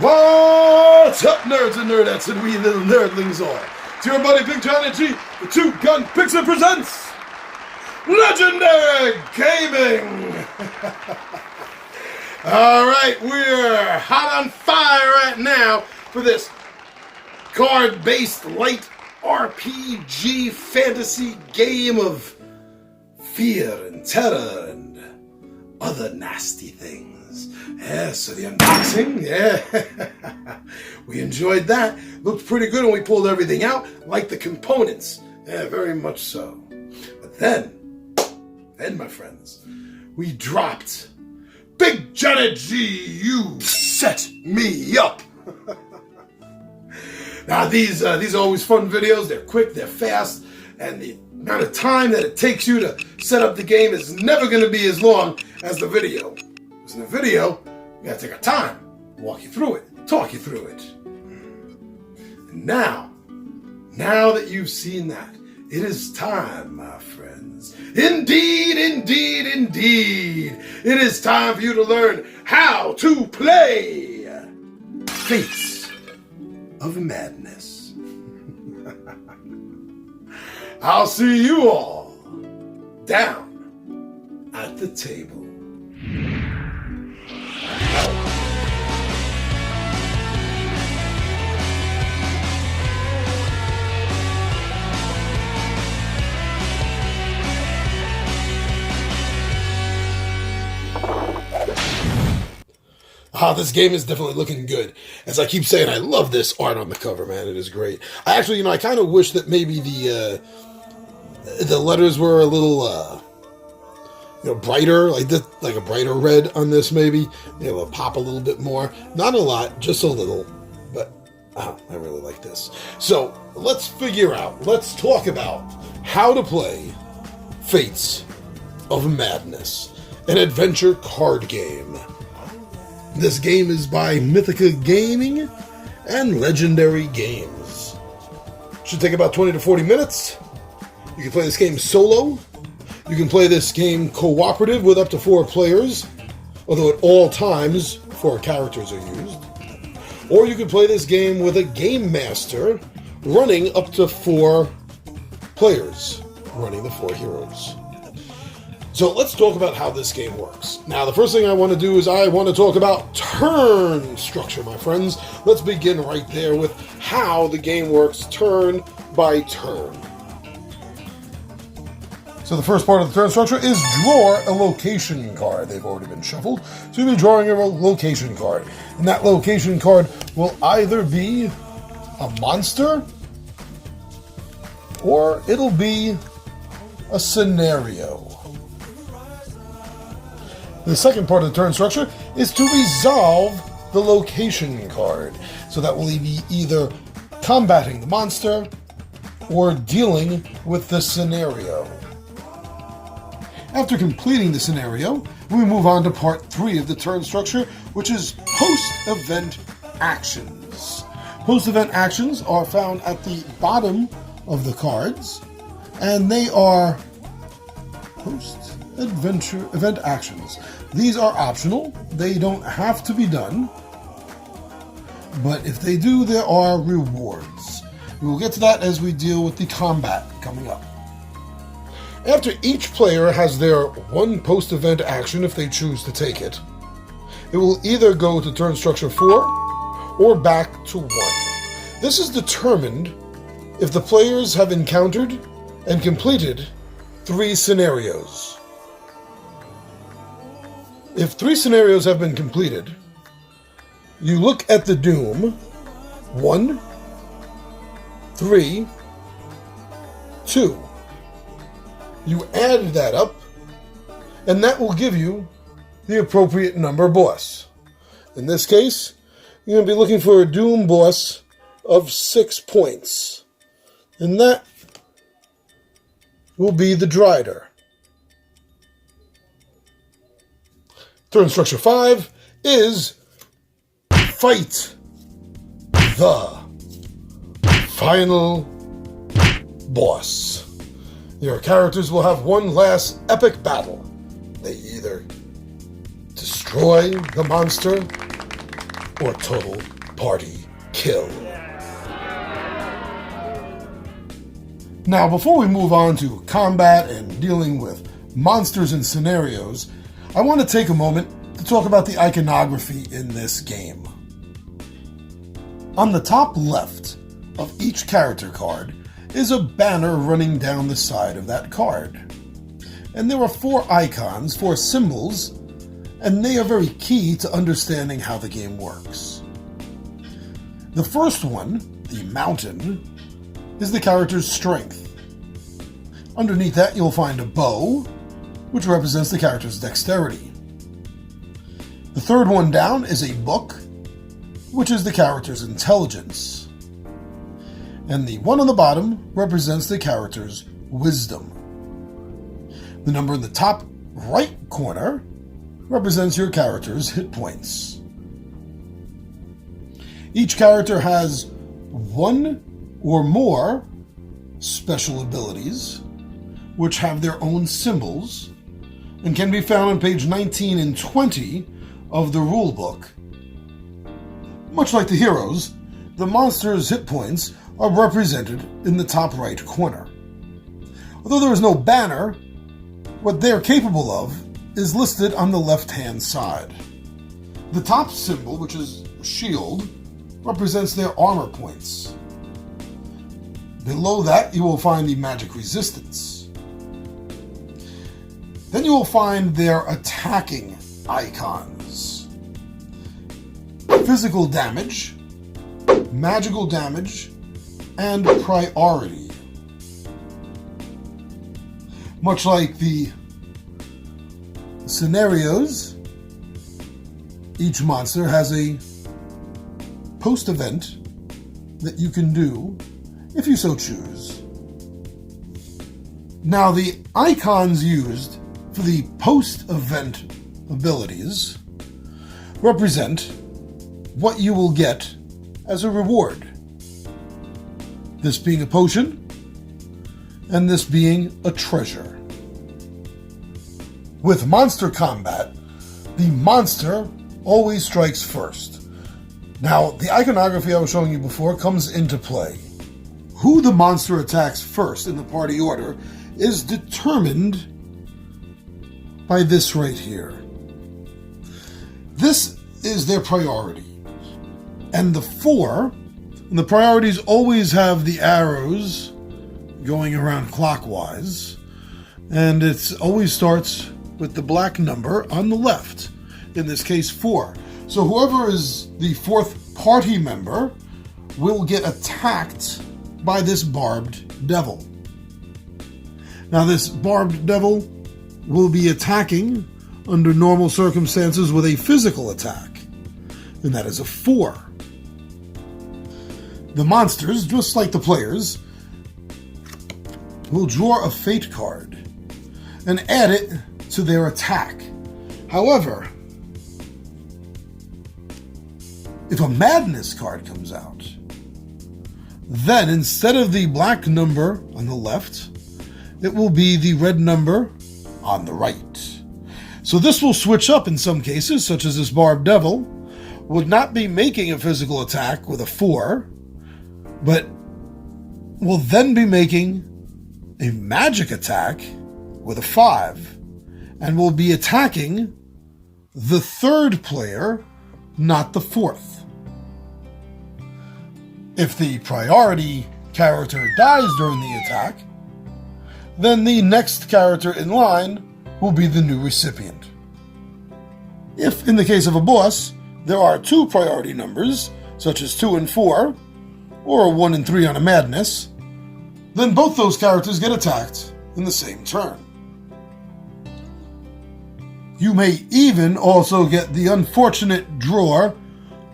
What's up, nerds and nerdettes and we little nerdlings all? It's your buddy Big Johnny G, the two-gun Pixie presents Legendary Gaming! Alright, we're hot on fire right now for this card-based light RPG fantasy game of fear and terror and other nasty things. Yeah, so the unboxing, yeah, we enjoyed that. Looked pretty good when we pulled everything out, like the components. Yeah, very much so. But then, my friends, we dropped Big Johnny G, you set me up. Now, these are always fun videos. They're quick, they're fast, and the amount of time that it takes you to set up the game is never going to be as long as the video. Because in the video, we got to take our time, walk you through it, talk you through it. And now that you've seen that, it is time, my friends. Indeed, it is time for you to learn how to play Fates of Madness. I'll see you all down at the table. This game is definitely looking good. As I keep saying, I love this art on the cover, man. It is great. I kind of wish that maybe the letters were a little, brighter, like a brighter red on this, maybe. It'll pop a little bit more. Not a lot, just a little. But, I really like this. So, let's talk about how to play Fates of Madness, an adventure card game. This game is by Mythica Gaming and Legendary Games. Should take about 20 to 40 minutes. You can play this game solo. You can play this game cooperative with up to 4 players, although at all times 4 characters are used. Or you can play this game with a game master running up to 4 players, running the 4 heroes. So let's talk about how this game works. Now, the first thing I want to do is I want to talk about turn structure, my friends. Let's begin right there with how the game works turn by turn. So the first part of the turn structure is draw a location card. They've already been shuffled, so you'll be drawing a location card. And that location card will either be a monster or it'll be a scenario. The second part of the turn structure is to resolve the location card. So that will be either combating the monster or dealing with the scenario. After completing the scenario, we move on to part 3 of the turn structure, which is post-event actions. Post-event actions are found at the bottom of the cards, and they are event actions. These are optional. They don't have to be done. But if they do, there are rewards. We will get to that as we deal with the combat coming up. After each player has their one post-event action, if they choose to take it, it will either go to turn structure 4 or back to 1. This is determined if the players have encountered and completed 3 scenarios. If 3 scenarios have been completed, you look at the doom 1, 3, 2. You add that up, and that will give you the appropriate number boss. In this case, you're going to be looking for a doom boss of 6 points, and that will be the Drider. Turn structure 5 is fight the final boss. Your characters will have one last epic battle. They either destroy the monster or total party kill. Now, before we move on to combat and dealing with monsters and scenarios, I want to take a moment to talk about the iconography in this game. On the top left of each character card is a banner running down the side of that card. And there are 4 icons, 4 symbols, and they are very key to understanding how the game works. The first one, the mountain, is the character's strength. Underneath that you'll find a bow, which represents the character's dexterity. The third one down is a book, which is the character's intelligence. And the one on the bottom represents the character's wisdom. The number in the top right corner represents your character's hit points. Each character has 1 or more special abilities, which have their own symbols, and can be found on page 19 and 20 of the rulebook. Much like the heroes, the monster's hit points are represented in the top right corner. Although there is no banner, what they are capable of is listed on the left-hand side. The top symbol, which is a shield, represents their armor points. Below that, you will find the magic resistance. Then you will find their attacking icons. Physical damage, magical damage, and priority. Much like the scenarios, each monster has a post-event that you can do if you so choose. Now, the icons used for the post-event abilities represent what you will get as a reward. This being a potion, and this being a treasure. With monster combat, the monster always strikes first. Now, the iconography I was showing you before comes into play. Who the monster attacks first in the party order is determined by this right here. This is their priority. And the priorities always have the arrows going around clockwise, and it always starts with the black number on the left, in this case 4. So whoever is the 4th party member will get attacked by this barbed devil. Now, this barbed devil will be attacking under normal circumstances with a physical attack, and that is a 4. The monsters, just like the players, will draw a fate card and add it to their attack. However, if a madness card comes out, then instead of the black number on the left, it will be the red number on the right. So this will switch up in some cases, such as this barbed devil would not be making a physical attack with a 4, but will then be making a magic attack with a 5, and will be attacking the 3rd player, not the 4th. If the priority character dies during the attack, then the next character in line will be the new recipient. If, in the case of a boss, there are 2 priority numbers, such as 2 and 4, or a 1 and 3 on a madness, then both those characters get attacked in the same turn. You may even also get the unfortunate drawer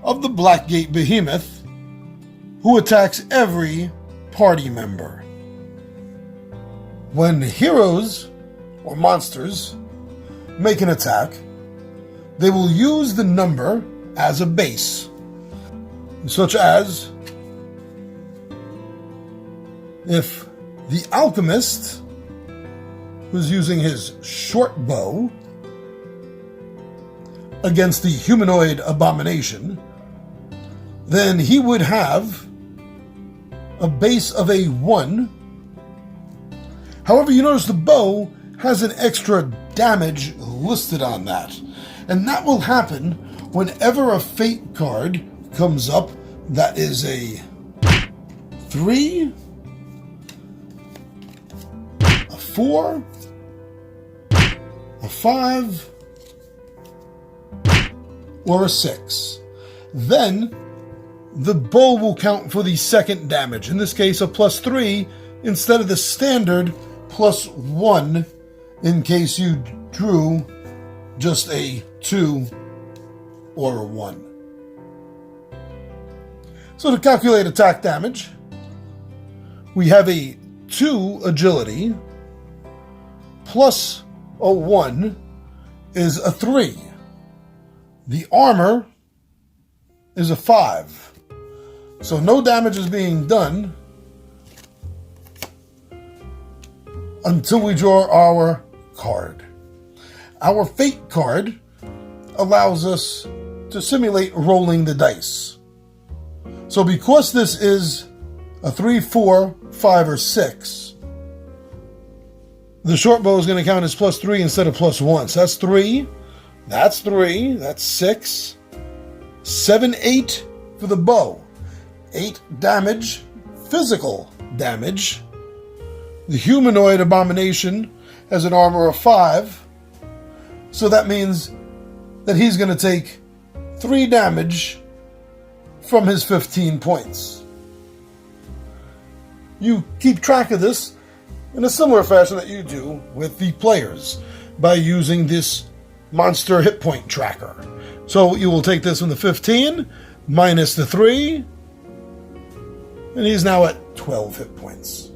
of the Blackgate Behemoth, who attacks every party member. When heroes or monsters make an attack, they will use the number as a base, such as if the alchemist was using his short bow against the humanoid abomination, then he would have a base of a 1. However, you notice the bow has an extra damage listed on that. And that will happen whenever a fate card comes up that is a 3, a 4, a 5, or a 6. Then the bow will count for the second damage. In this case, a +3 instead of the standard +1 in case you drew just a 2 or a 1. So to calculate attack damage, we have a 2 agility plus a 1 is a 3. The armor is a 5. So no damage is being done until we draw our card. Our fate card allows us to simulate rolling the dice. So because this is a 3, 4, 5, or 6, the short bow is going to count as +3 instead of +1. So that's 3, that's 3, that's 6, 7, 8 for the bow. 8 damage, physical damage. The humanoid abomination has an armor of 5, so that means that he's going to take 3 damage from his 15 points. You keep track of this in a similar fashion that you do with the players by using this monster hit point tracker. So you will take this from the 15 minus the 3, and he's now at 12 hit points.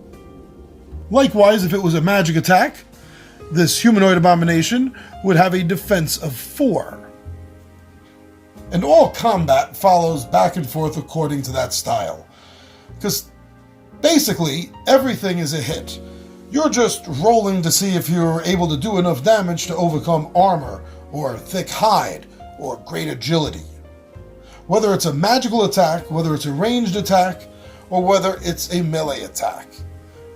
Likewise, if it was a magic attack, this humanoid abomination would have a defense of 4. And all combat follows back and forth according to that style. Because basically, everything is a hit. You're just rolling to see if you're able to do enough damage to overcome armor, or thick hide, or great agility. Whether it's a magical attack, whether it's a ranged attack, or whether it's a melee attack.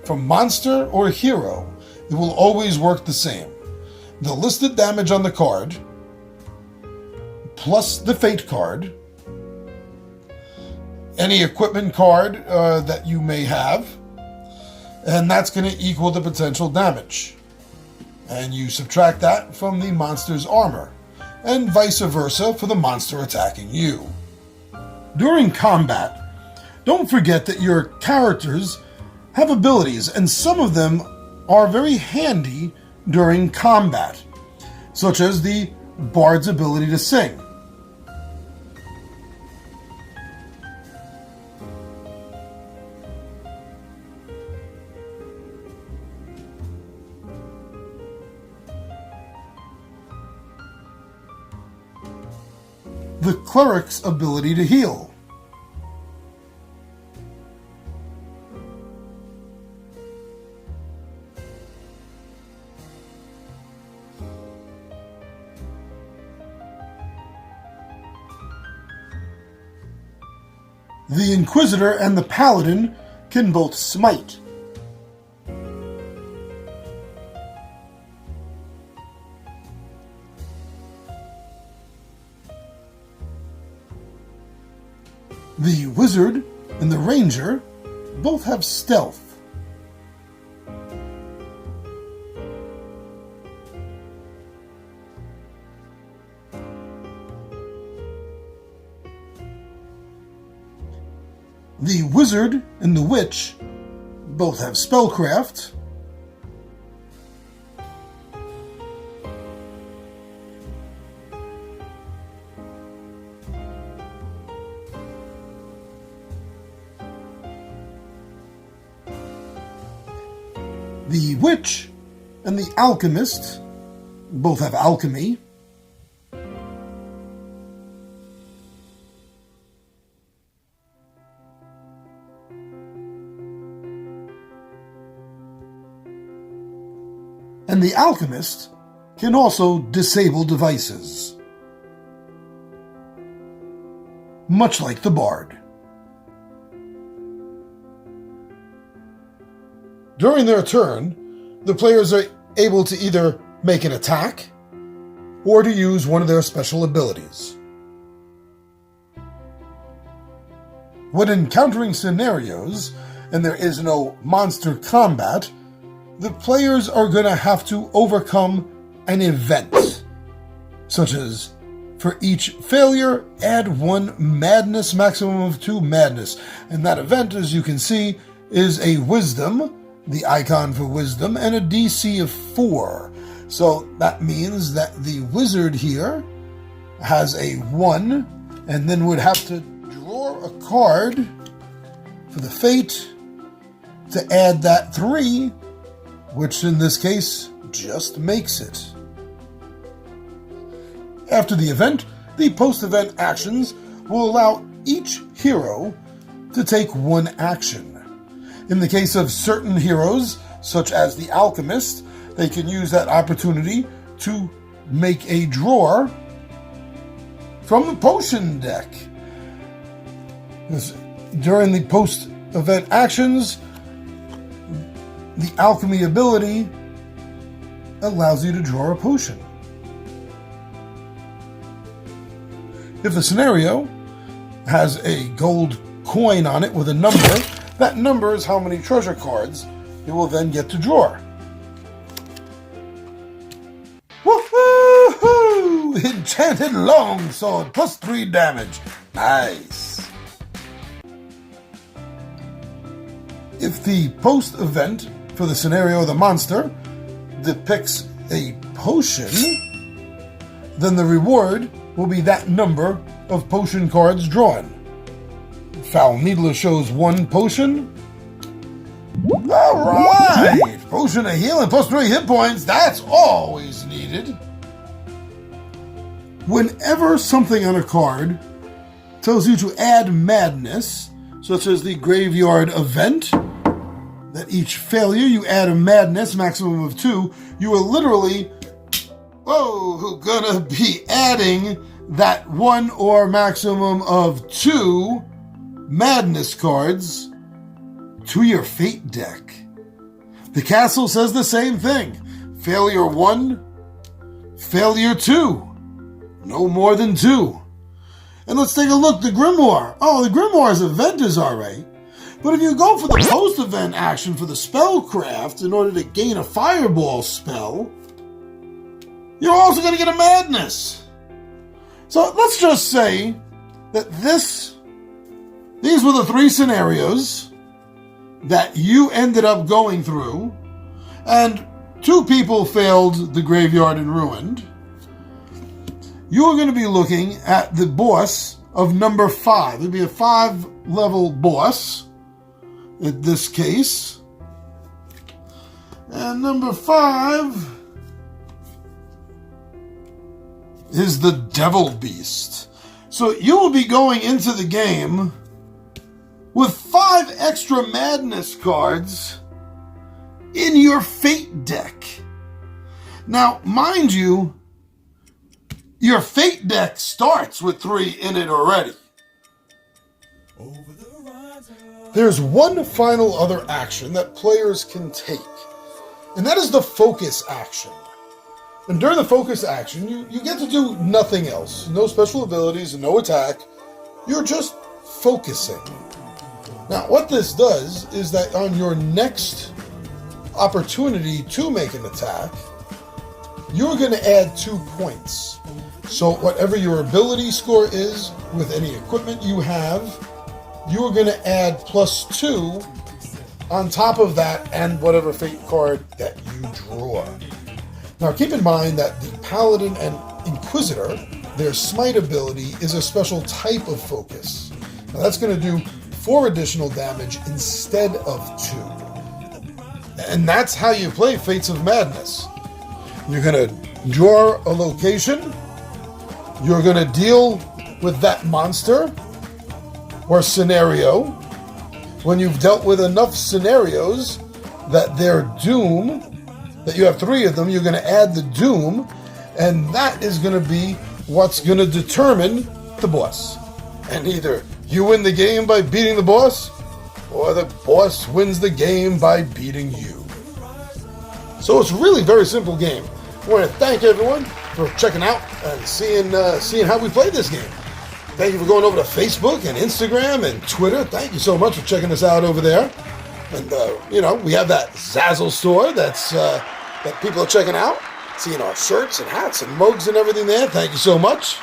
From monster or hero, it will always work the same. The listed damage on the card, plus the fate card, any equipment card that you may have, and that's going to equal the potential damage. And you subtract that from the monster's armor, and vice versa for the monster attacking you. During combat, don't forget that your characters have abilities, and some of them are very handy during combat, such as the bard's ability to sing. The cleric's ability to heal. The Inquisitor and the Paladin can both smite. The Wizard and the Ranger both have stealth. The Wizard and the Witch both have spellcraft. The Witch and the Alchemist both have alchemy. And the Alchemist can also disable devices. much like the bard. During their turn, the players are able to either make an attack or to use one of their special abilities. When encountering scenarios and there is no monster combat, the players are going to have to overcome an event, such as for each failure, add 1 madness, maximum of 2 madness. And that event, as you can see, is a wisdom, the icon for wisdom, and a DC of 4. So that means that the wizard here has a 1, and then would have to draw a card for the fate to add that 3, which in this case just makes it. After the event, the post-event actions will allow each hero to take 1 action. In the case of certain heroes, such as the alchemist, they can use that opportunity to make a drawer from the potion deck. During the post-event actions, the alchemy ability allows you to draw a potion. If the scenario has a gold coin on it with a number, that number is how many treasure cards you will then get to draw. Woohoo! Enchanted longsword, plus 3 damage. Nice. If the post-event for the scenario of the monster depicts a potion, then the reward will be that number of potion cards drawn. Foul Needler shows 1 potion. Alright! Potion of healing plus 3 hit points, that's always needed. Whenever something on a card tells you to add madness, such as the graveyard event, that each failure you add a madness, maximum of 2, you are literally gonna be adding that 1 or maximum of 2 madness cards to your fate deck. The castle says the same thing. Failure 1, failure 2. No more than 2. And let's take a look, the Grimoire. Oh, the Grimoire's event is alright. But if you go for the post-event action for the spellcraft in order to gain a fireball spell, you're also going to get a madness. So let's just say that these were the 3 scenarios that you ended up going through, and 2 people failed the graveyard and ruined. You are going to be looking at the boss of number 5. It'll be a 5-level boss in this case. And number 5 is the Devil Beast. So you will be going into the game with 5 extra madness cards in your fate deck. Now, mind you, your fate deck starts with 3 in it already. There's one final other action that players can take, and that is the focus action. And during the focus action, you get to do nothing else. No special abilities and no attack. You're just focusing. Now, what this does is that on your next opportunity to make an attack, you're going to add 2 points. So whatever your ability score is with any equipment you have, you are going to add plus 2 on top of that and whatever fate card that you draw. Now keep in mind that the Paladin and Inquisitor, their smite ability is a special type of focus. Now that's going to do 4 additional damage instead of 2. And that's how you play Fates of Madness. You're going to draw a location, you're going to deal with that monster or scenario. When you've dealt with enough scenarios that they're doom, that you have 3 of them, you're going to add the doom, and that is going to be what's going to determine the boss. And either you win the game by beating the boss, or the boss wins the game by beating you. So it's really a very simple game. I want to thank everyone for checking out and seeing how we play this game. Thank you for going over to Facebook and Instagram and Twitter. Thank you so much for checking us out over there. And, we have that Zazzle store that people are checking out. Seeing our shirts and hats and mugs and everything there. Thank you so much.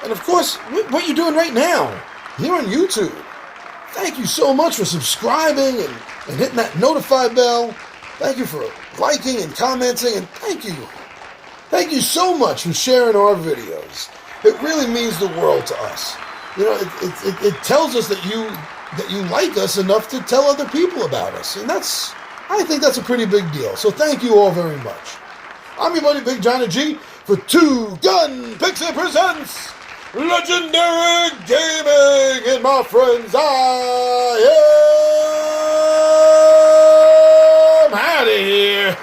And, of course, what you're doing right now here on YouTube. Thank you so much for subscribing and hitting that notify bell. Thank you for liking and commenting. And thank you. Thank you so much for sharing our videos. It really means the world to us. It tells us that you like us enough to tell other people about us. And I think that's a pretty big deal. So thank you all very much. I'm your buddy Big Johnny G for Two Gun Pixie presents Legendary Gaming. And my friends, I am out of here.